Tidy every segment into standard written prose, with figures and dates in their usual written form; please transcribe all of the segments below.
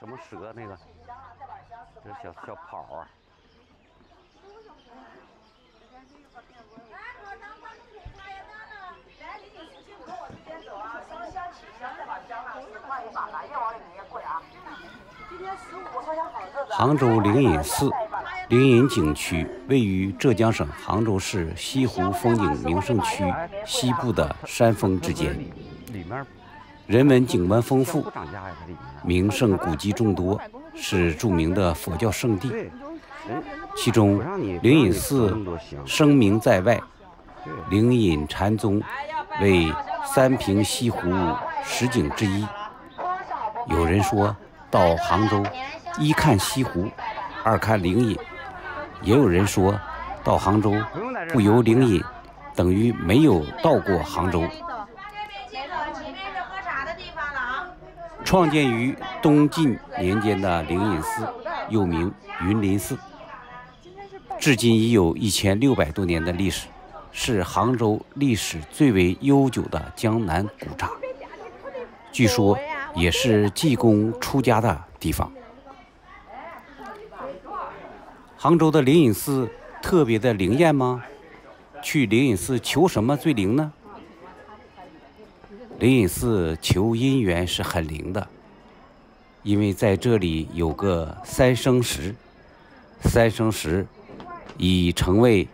什么蛇那个，这是小跑啊。杭州灵隐寺灵隐景区位于浙江省杭州市西湖风景名胜区西部的山峰之间，人文景观丰富，名胜古迹众多，是著名的佛教圣地。其中灵隐寺声名在外，灵隐禅宗为三平西湖十景之一。有人说到杭州，一看西湖，二看灵隐；也有人说到杭州不游灵隐，等于没有到过杭州。创建于东晋年间的灵隐寺，又名云林寺，至今已有1600多年的历史，是杭州历史最为悠久的江南古刹，据说也是济公出家的地方。杭州的灵隐寺特别的灵验吗？去灵隐寺求什么最灵呢？灵隐寺求姻缘是很灵的，因为在这里有个三生石，三生石已成为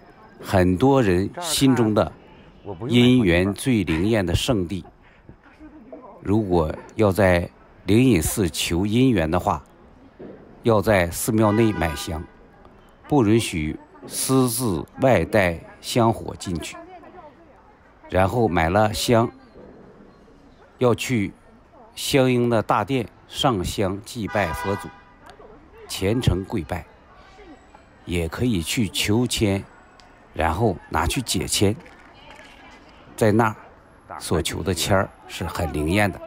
很多人心中的姻缘最灵验的圣地。如果要在灵隐寺求姻缘的话，要在寺庙内买香，不允许私自外带香火进去。然后买了香，要去相应的大殿上香祭拜佛祖，虔诚跪拜。也可以去求签，然后拿去解签，在那儿所求的签儿是很灵验的。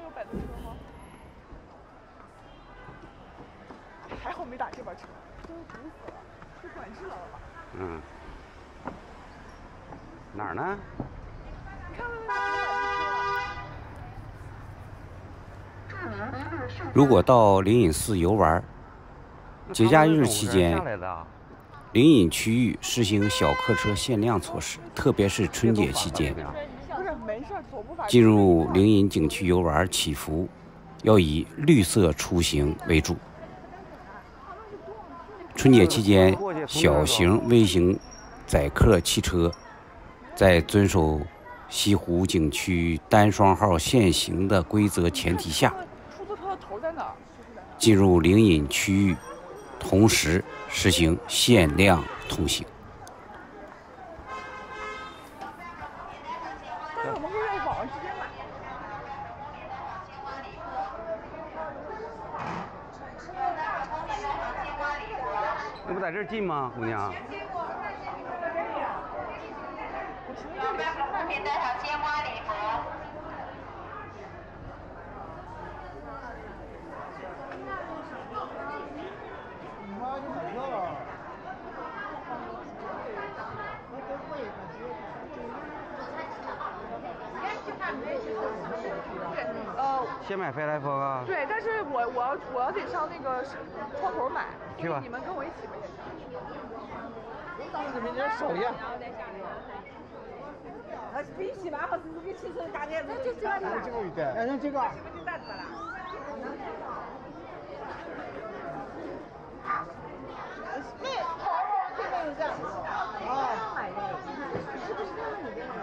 还好没打这边车，都堵死了，是管制了吧？嗯，哪儿呢？如果到灵隐寺游玩，节假日期间，灵隐区域实行小客车限量措施，特别是春节期间。进入灵隐景区游玩祈福，要以绿色出行为主。春节期间，小型、微型载客汽车在遵守西湖景区单双号限行的规则前提下，进入灵隐区域，同时实行限量通行。但是我们可以在网上直接买。那不在这儿近吗，姑娘？后面带上鲜花礼服。先买飞来峰啊？对，但是我要得上那个窗口买。去吧。你们跟我一起吧，也行。这明天手艺。那比起嘛，或者是给汽车加点，那就这个的。这个鱼蛋，哎，这个。对，这边有这样。啊。买的。是不是他们里面买的？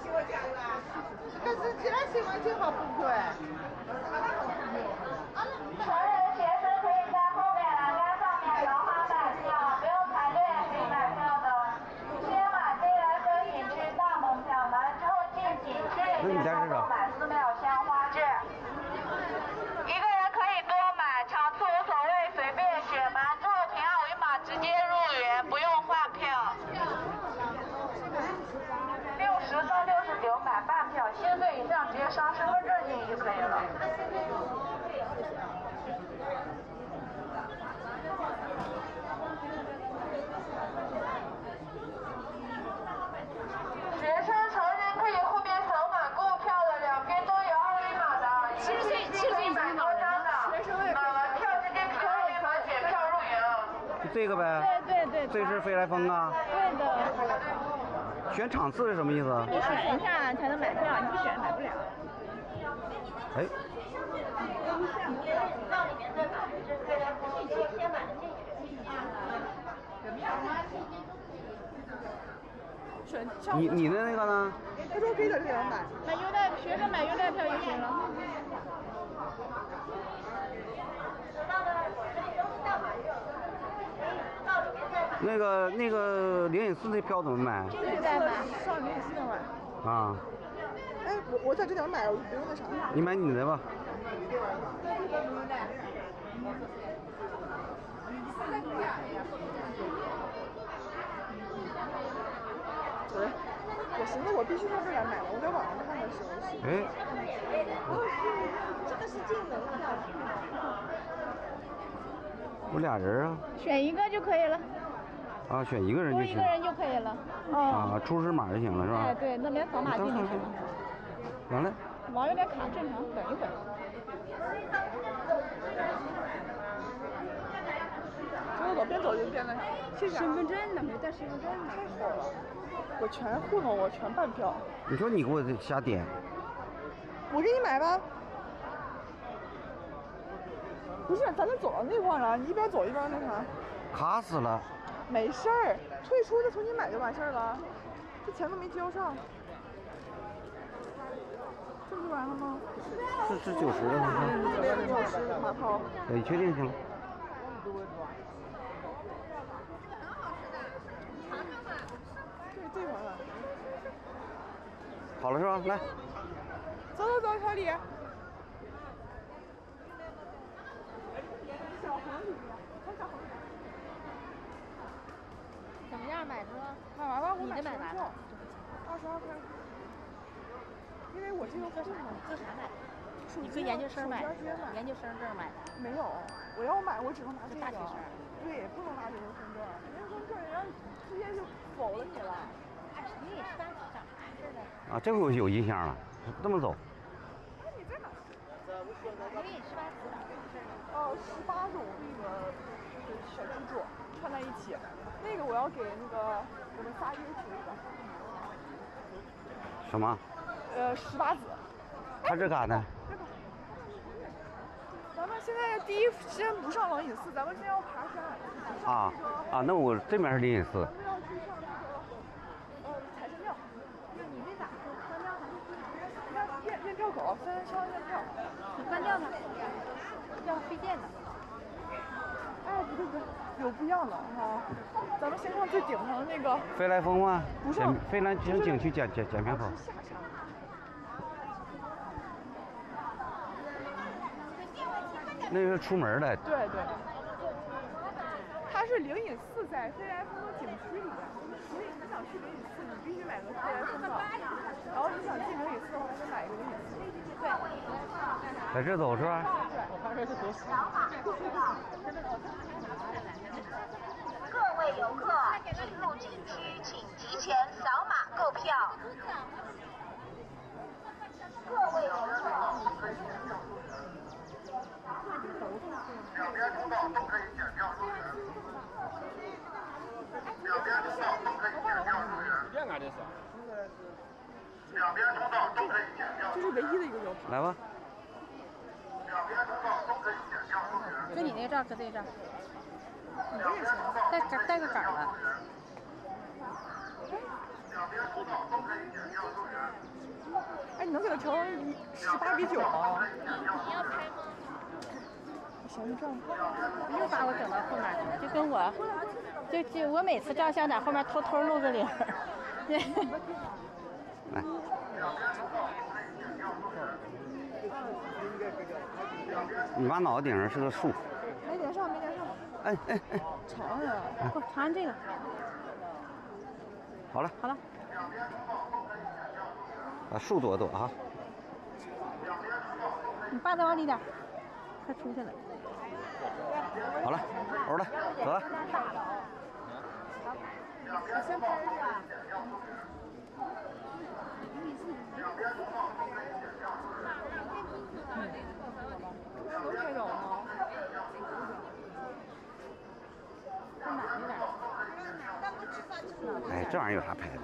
给我加了。但是其他情况正好不贵。成人学生可以在后面栏杆上面摇花买票，不用排队也可以买票的。先买进来分景区大门票，完了之后进景区也可以购买寺庙香花券。一个人可以多买，场次无所谓，随便选，完之后凭二维码直接入园，不用换票。60到69买半票，7岁以上直接上身份证进就可以了。学生成人可以后边扫码购票的，2这个呗。对对对。这是飞来峰啊。对的。选场次是什么意思？你选一下才能买票，你不选买不了。哎。到里面的卡是飞来峰，就先买进去。你的那个呢？他说可以在这里买。买优待，学生买优待票就行了。那个灵隐寺那票怎么买？就是在买，上灵隐寺买。啊。哎，我在这点买，我就不用那啥。你买你的吧。对，我寻思我必须上这来买的，我在网上看的时候是。哎。这个是进门票。我俩人啊。选一个就可以了。啊，选一个人就行。一个人就可以了。啊，出示码就行了是吧？哎，对，那连扫码进就行。完了。网有点卡，正常，等一会儿。我边走就边来，谢谢。身份证呢？没带身份证呢。太好了，我全糊弄，我全办票。你说你给我瞎点。我给你买吧。不是，咱们走到那块儿了，你一边走一边那啥。卡死了。没事儿，退出再重新买就完事儿了。这钱都没交上。这不就完了吗？是90的吗？90马套。你确定行了？这玩意儿。好了是吧？来。走，小李。小黄里面，看小黄里面。怎么样，买着了？买完了，我买完了。22块。因为我这个不是这啥买？你搁研究生买？研究生证买？没有，我要买我只能拿这个。大学生。对，不能拿研究生证，研究生证人家直接就否了你了。你也18级长啥事呢？啊，这回我有印象了，这么走。哎，你在哪？你也18级长啥事呢？18种那个小支柱串在一起，那个我要给那个我们仨一人ถื一个。什么？18子。他这干呢？咱们现在第一时间不上冷隐寺，咱们先要爬山。啊，那我这边是灵隐寺。咱们要去上那个财神庙。那你那咋是关掉还是验票口？先上验票。你关掉它，要费电的。哎，不对，有不一样的哈。咱们先上最顶上的那个。飞来峰吗？不是。飞来景区检票口。那是出门的。对。它是灵隐寺在飞来峰的景区里面，所以你想去灵隐寺，你必须买个飞来峰的。然后你想进灵隐寺的话，就买一个灵隐寺。对。在这走是吧？对。我看这是多死。各位游客进入景区，请提前扫码购票。各位游客。两边通道都可以检票入园。两边通道都可以检票入园。两边通道都可以检票。这是唯一的一个邮票。来吧。两边通道都可以检票入园。就你那照，搁这照。两边通道带个杆了。两边通道都可以检票入园。哎，你能给他调18:9吗？你要拍吗？小一照。你又把我整到后面去了，就跟我，就我每次照相在后面偷露个脸。来。你妈脑袋顶上是个树。没连上。哎。长呀。给我传这个。好了。把树躲啊。你爸再往里点，快出去了。好了，欧了，走了。我先拍一下。能拍着吗？这玩意儿有啥拍的？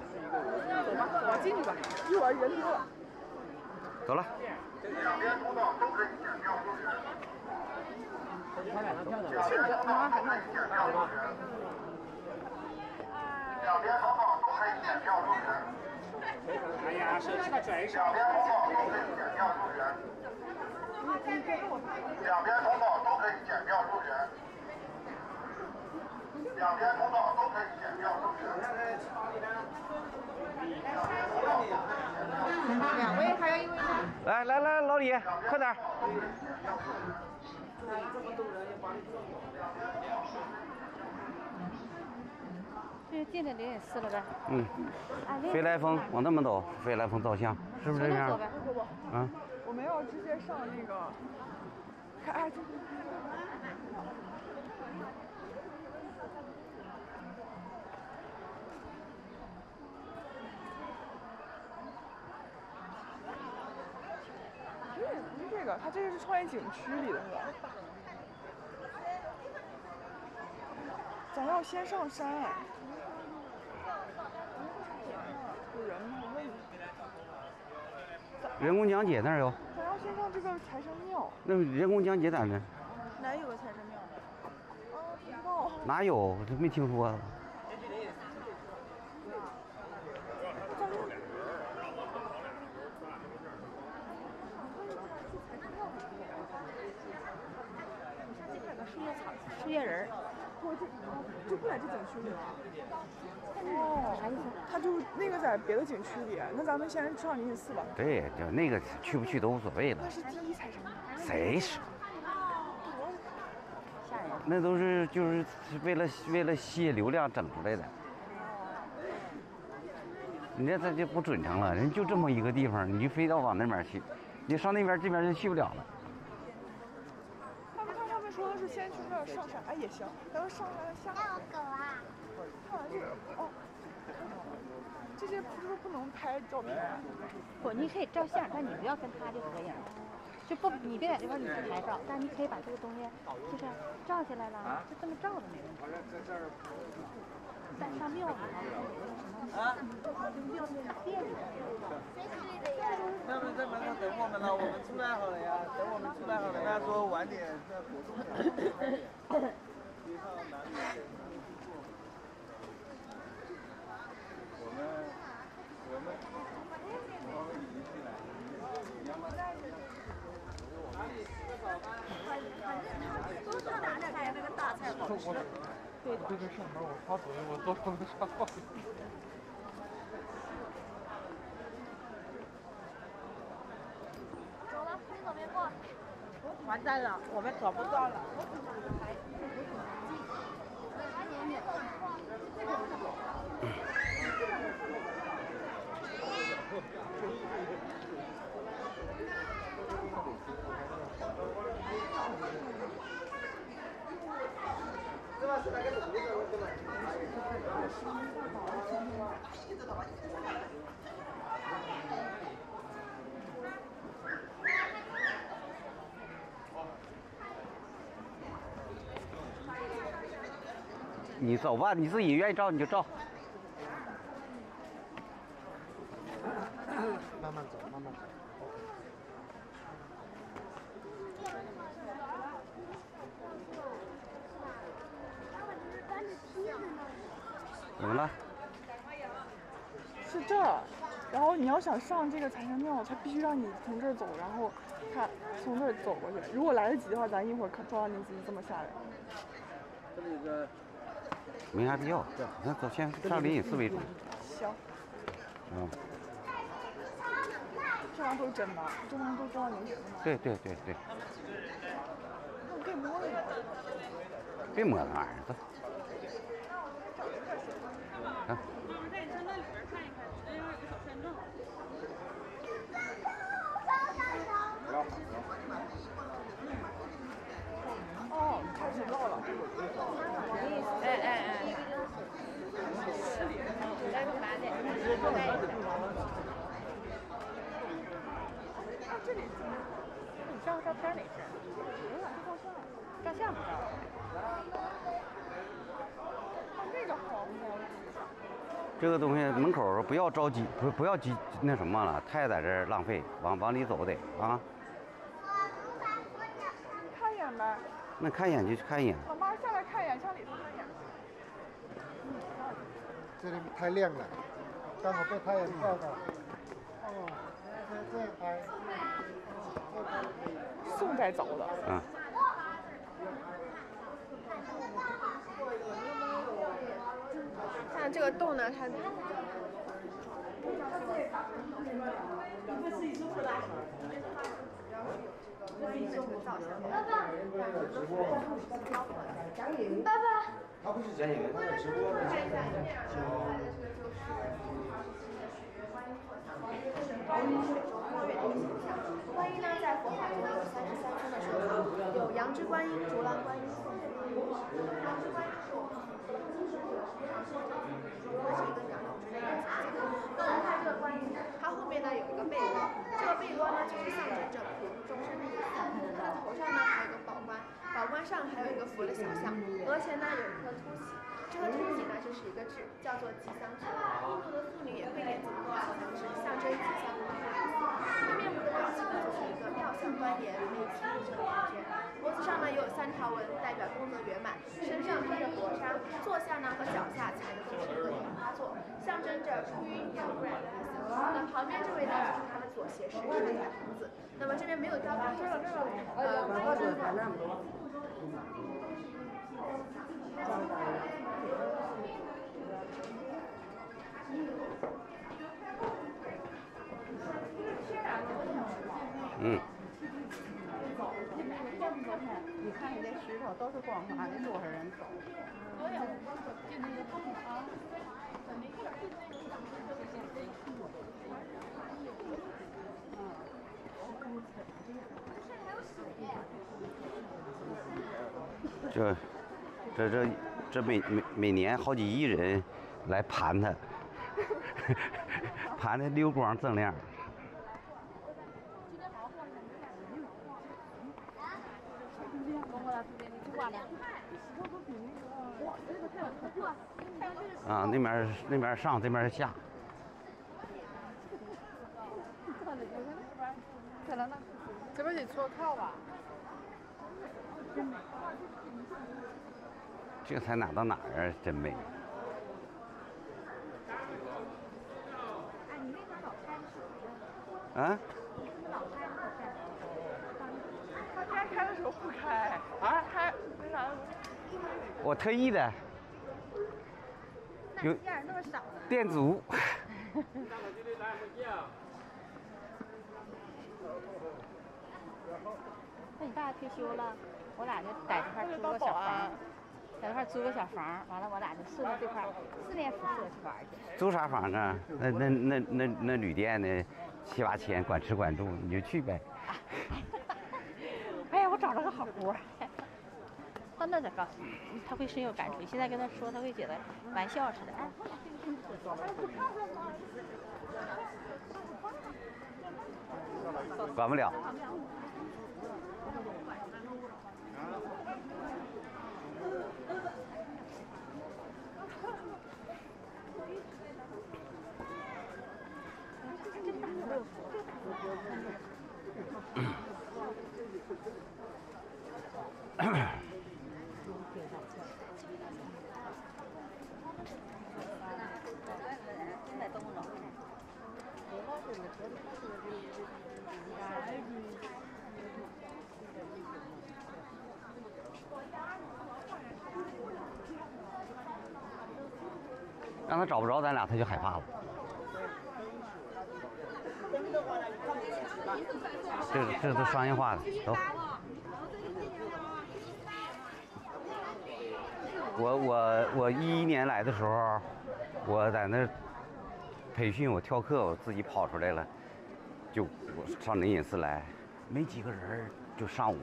走吧，我进去吧，一会儿人多了。走了。两边通道都可以检票入园。这个啊，还能检票入园。两边通道都可以检票入园。哎呀，手机它拽一下。两边通道都可以检票入园。两边通道都可以检票入园。两边通道都可以检票入园。2位还有1位。来，老李，快点。这就进了0.4了呗。嗯，飞来峰往那么走，飞来峰照相，是不是这样？走呗。啊，我们要直接上那个，看哎，这不是这个，它这个是创业景区里的是吧？咱要先上山。有人吗？问你。人工讲解那儿有。咱要先上这个财神庙。那人工讲解在那？哪有个财神庙？啊，不知道。哪有？我都没听说。树叶人儿。就不在这景区里了。哦，啥意思？他就那个在别的景区里，那咱们先上0.4吧。对，就那个去不去都无所谓了。那是第一财神庙。谁是？吓人。那都是就是为了吸引流量整出来的。你这就不准成了，人就这么一个地方，你就非要往那边去，你上那边这边就去不了了。他们说的是先去那儿上山，哎也行，咱们上山下。要狗啊！看完这个哦，这些不是不能拍照片。不，你可以照相，但你不要跟他就合影。就不，你别在这块你去拍照，但你可以把这个东西就是照下来了，就这么照着没问题。在上庙里头，啊，庙那个店里头。他们在门口等我们了，我们出来好了呀，等我们出来好了。他说晚点在活动上开点，街上哪里有坐？我们已经进来了，你要吗？哪里吃个早饭？都上哪里开那个大菜好吃？对，这个上门我发抖音，我都不能上报。走了，你左边过。完蛋了，我们找不到了。这把是那个什么的，这个。你走吧，你自己愿意照你就照。慢慢走，慢慢走。怎么了？是这儿，然后你要想上这个财神庙，他必须让你从这儿走，然后看从这儿走过去。如果来得及的话，咱一会儿照到那自己这么下来。这里个没啥必要，那走先上0.4为主。行。嗯。这玩意都是真的，这玩意都照0.4吗？对。那我可以摸了吗？别摸那玩意儿，走。啊。带你上那里边看一看，那边有个小山洞。哦，开始到了。哎。来个麻的，来一下。啊，这里你照照片哪是？照相不照？这个好不好？这个东西门口不要着急，不要急那什么了，太在这儿浪费，往里走得啊。看一眼呗。那看一眼就去看一眼。老妈下来看一眼，上里头看一眼。这里太亮了，刚好被太阳照到。哦，这拍。送该走了。嗯。看这个洞呢，它。爸爸，他不是讲演员，他是直播的。观音呢，在佛法中有33尊的说法，有阳之观音、竹篮观音、阳之观音是我们它是一个鸟笼之类的存在。那我们看这个观音，它后面呢有一个贝壳，这个贝壳呢就是象征着普度众生的意思。它的头上呢还有个宝冠，宝冠上还有一个佛的小像，额前呢有一颗凸起。这个凸起呢，就是一个痣，叫做吉祥痣。印度的妇女也会点这么个吉祥痣，象征吉祥的意思。它面部的表情呢，就是一个妙相端严、眉清目秀的感觉。脖子上呢有3条纹，代表功德圆满。身上披着薄纱，坐下呢和脚下踩的都是一个莲花座，象征着出淤泥而不染的意思。那旁边这位呢，就是他的左胁侍，是个童子。那么这边没有雕版，这个嗯。你看你这石头都是光滑的，多少人走？都有，就那个洞啊。这每年好几亿人来盘它，盘的溜光锃亮。啊，那边上，这边下。这边得坐靠吧？这才哪到哪儿啊？真美。哎，你那个老开的时候。啊？老开的时候。他该开的时候不开啊？开为啥？我特意的。那你店那么少呢？店主。那你爸退休了，我俩就在这块租个小房，在这块租个小房，完了我俩就顺着这块4面辐射去玩去。租啥房啊？那旅店呢，7、8千，管吃管住，你就去呗。哎呀，我找着个好活。到那再告诉你，他会深有感触。你现在跟他说，他会觉得玩笑似的。哎，管不了。让他找不着咱俩，他就害怕了。这都商业化的，都。我11年来的时候，我在那培训，我跳课，我自己跑出来了，就我上灵隐寺来，没几个人就上我，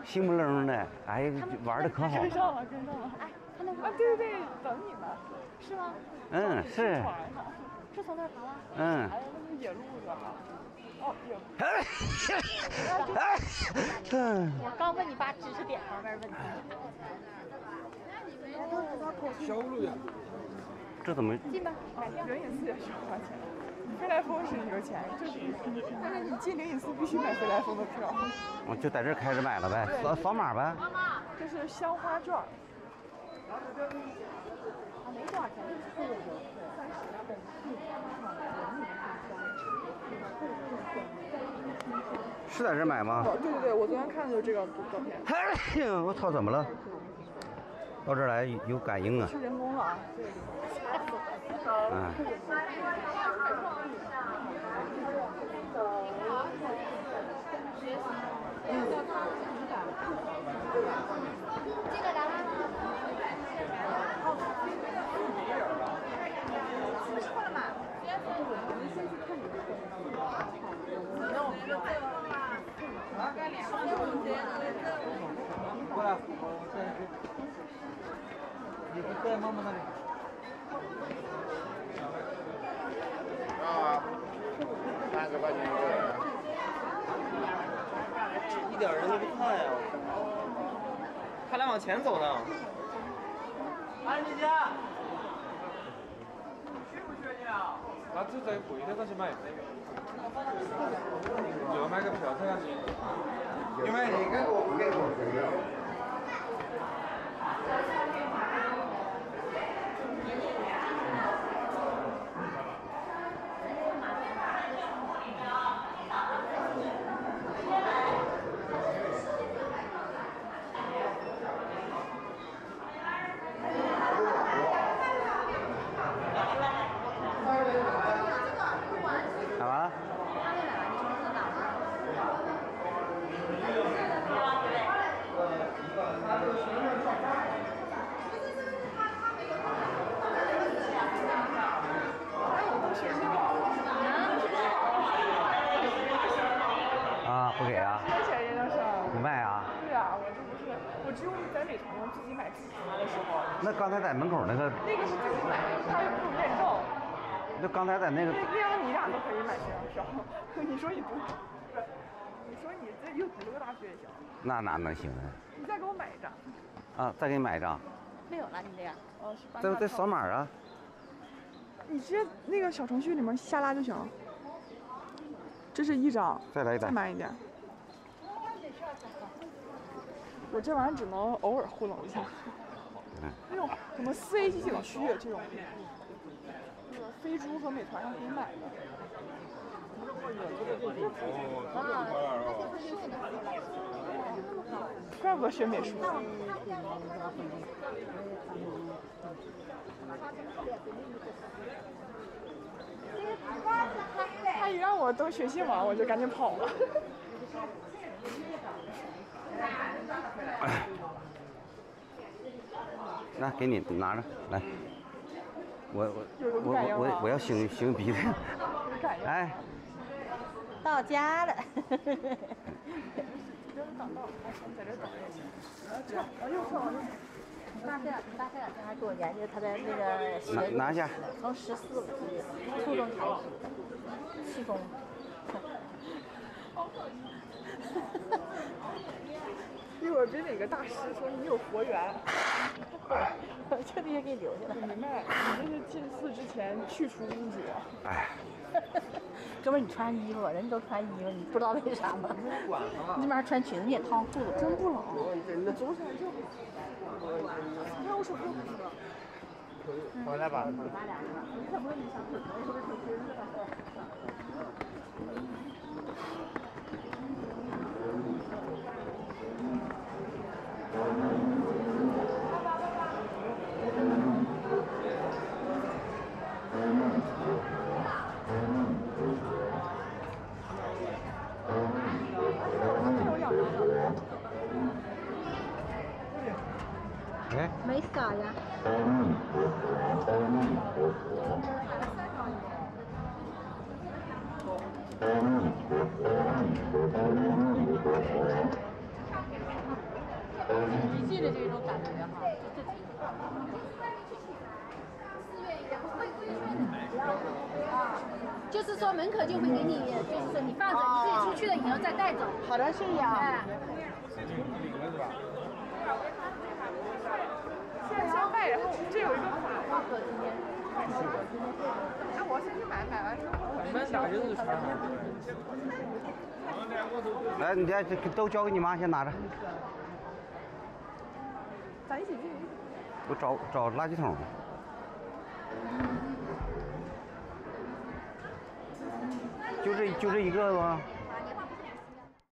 兴不楞的，哎，玩的可好。跟上了，跟上了。哎，他那啊，对对，等你呢，是吗？嗯，是。是从那儿爬吗？嗯。哎呀，那是野路子哈。哦，野路。我刚问你爸知识点方面问题。小路呀。这怎么？进吧，买票。灵隐寺也是花钱，飞来峰是一个钱，但是你进灵隐寺必须买飞来峰的票。我就在这儿开始买了呗，扫码呗。这是香花券。没多少钱，是在这儿买吗？对对对，我昨天看的就是这个照片。我操，怎么了？到这儿来有感应啊！是人工了啊！嗯。这个来吗？错了嘛？过来，你在妈妈那里。啊，30块钱一个。一点人都不看呀！他俩往前走呢。安姐姐，确不确定啊？那就在柜台上去买。就要买个票才能进。因为你给我不给我谁呀？买完了。啊，不给啊？多少钱研究生？不卖啊？对啊，我这不是，我只有在美团上自己买自查的时候。那刚才在门口那个。那个是自己买的，他又不用验证。那刚才在那个。那样你俩都可以买学生票，你说你读，你说你这又读了个大学也行。那哪能行啊？你再给我买一张。啊，再给你买一张。没有了，你这样。哦，是再扫码啊。你直接那个小程序里面下拉就行了。这是一张，再来一张，再买一点。我这玩意儿只能偶尔糊弄一下。那种什么4A级景区这种，那个飞猪和美团上可以买的。怪不得学美术。他一让我登学信网，我就赶紧跑了。那给你拿着来，我要擤鼻涕。哎，到家了。大这两天还给我研究他的那个学拿下。从14初中开始，气功。一会儿别哪个大师说你有佛缘，这必须给你留下来。我明白，你这是进寺之前去除污浊。哎，哥们儿，你穿衣服，人家都穿衣服，你不知道为啥吗？你这边穿裙子，你也烫裤子，真不冷。那走起来就。你看我手上。回来吧。哎，没撒呀。你记得这种感觉哈，就自己。就是说门口就会给你，就是说你放着，你自己出去了以后再带走。好的，谢谢啊。先拜，然后这有一个法。那我先去买，买完之后。满大就是穿上。来，你这都交给你妈，先拿着。咱一起去。我找垃圾桶。就这一个吗？